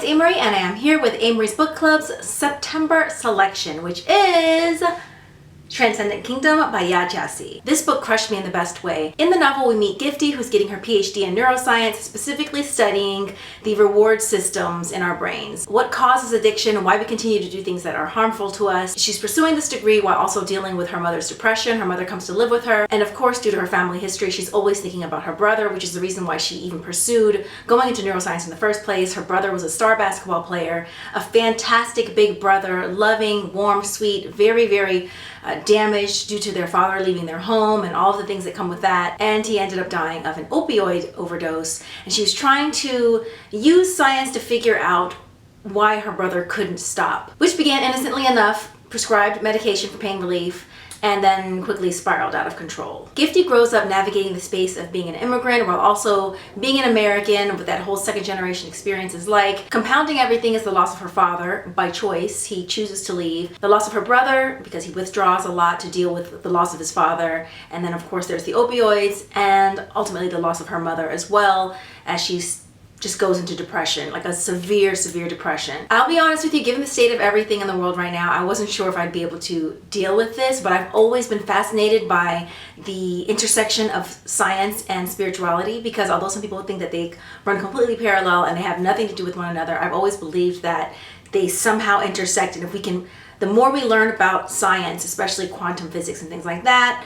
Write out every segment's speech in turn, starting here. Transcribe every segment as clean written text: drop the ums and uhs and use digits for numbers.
it's Amory, and I am here with Amory's Book Club's September selection, which is Transcendent Kingdom by Yaa Gyasi. This book crushed me in the best way. In the novel, we meet Gifty, who's getting her PhD in neuroscience, specifically studying the reward systems in our brains. What causes addiction and why we continue to do things that are harmful to us. She's pursuing this degree while also dealing with her mother's depression. Her mother comes to live with her, and of course, due to her family history, she's always thinking about her brother, which is the reason why she even pursued going into neuroscience in the first place. Her brother was a star basketball player, a fantastic big brother, loving, warm, sweet, very damaged due to their father leaving their home and all of the things that come with that. And he ended up dying of an opioid overdose. And she was trying to use science to figure out why her brother couldn't stop, which began innocently enough, prescribed medication for pain relief, and then quickly spiraled out of control. Gifty grows up navigating the space of being an immigrant while also being an American, with that whole second generation experience is like. Compounding everything is the loss of her father by choice. He chooses to leave. The loss of her brother because he withdraws a lot to deal with the loss of his father. And then of course there's the opioids, and ultimately the loss of her mother as well, as she's just goes into depression, like a severe depression. I'll be honest with you, given the state of everything in the world right now, I wasn't sure if I'd be able to deal with this, but I've always been fascinated by the intersection of science and spirituality, because although some people think that they run completely parallel and they have nothing to do with one another, I've always believed that they somehow intersect. And if we can, the more we learn about science, especially quantum physics and things like that,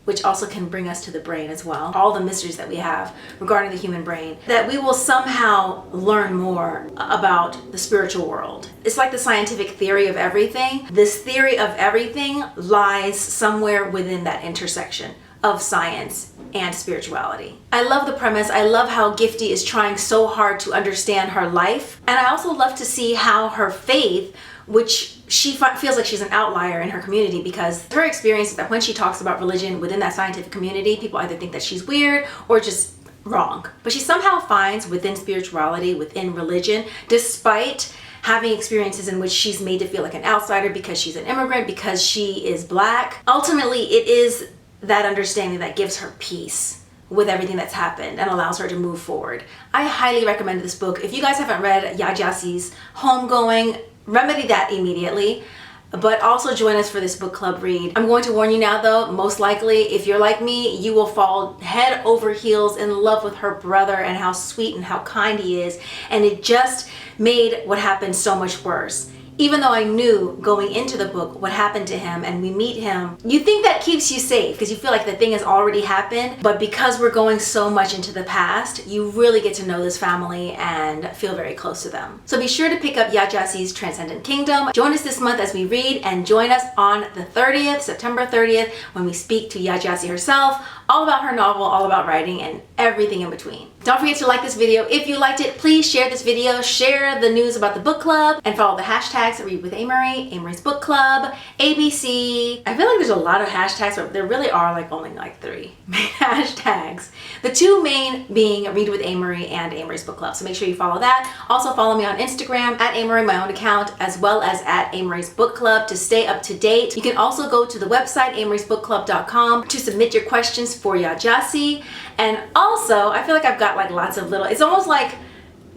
which also can bring us to the brain as well, all the mysteries that we have regarding the human brain, that we will somehow learn more about the spiritual world. It's like the scientific theory of everything. This theory of everything lies somewhere within that intersection of science and spirituality. I love the premise. I love how Gifty is trying so hard to understand her life. And I also love to see how her faith, which she feels like she's an outlier in her community, because her experience is that when she talks about religion within that scientific community, people either think that she's weird or just wrong. But she somehow finds within spirituality, within religion, despite having experiences in which she's made to feel like an outsider because she's an immigrant, because she is Black. Ultimately, it is that understanding that gives her peace with everything that's happened and allows her to move forward. I highly recommend this book. If you guys haven't read Yaa Gyasi's Homegoing, remedy that immediately, but also join us for this book club read. I'm going to warn you now though, most likely, if you're like me, you will fall head over heels in love with her brother and how sweet and how kind he is, and it just made what happened so much worse. Even though I knew going into the book what happened to him and we meet him, you think that keeps you safe because you feel like the thing has already happened. But because we're going so much into the past, you really get to know this family and feel very close to them. So be sure to pick up Yaa Gyasi's Transcendent Kingdom. Join us this month as we read, and join us on the 30th, September 30th, when we speak to Yaa Gyasi herself, all about her novel, all about writing, and everything in between. Don't forget to like this video. If you liked it, please share this video, share the news about the book club, and follow the hashtags Read with Amory, Amory's Book Club, ABC. I feel like there's a lot of hashtags, but there really are only 3 main hashtags. The 2 main being Read with Amory and Amory's Book Club. So make sure you follow that. Also follow me on Instagram at Amory, my own account, as well as at Amory's Book Club to stay up to date. You can also go to the website amory'sbookclub.com to submit your questions for Yaa Gyasi. And also, I feel like I've got lots of little, it's almost like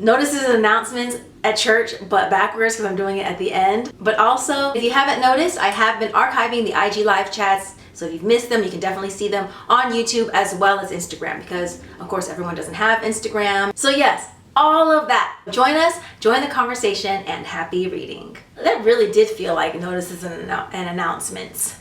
notices and announcements at church, but backwards because I'm doing it at the end. But also, if you haven't noticed, I have been archiving the IG live chats. So if you've missed them, you can definitely see them on YouTube as well as Instagram, because of course everyone doesn't have Instagram. So yes, all of that. Join us, join the conversation, and happy reading. That really did feel like notices and announcements.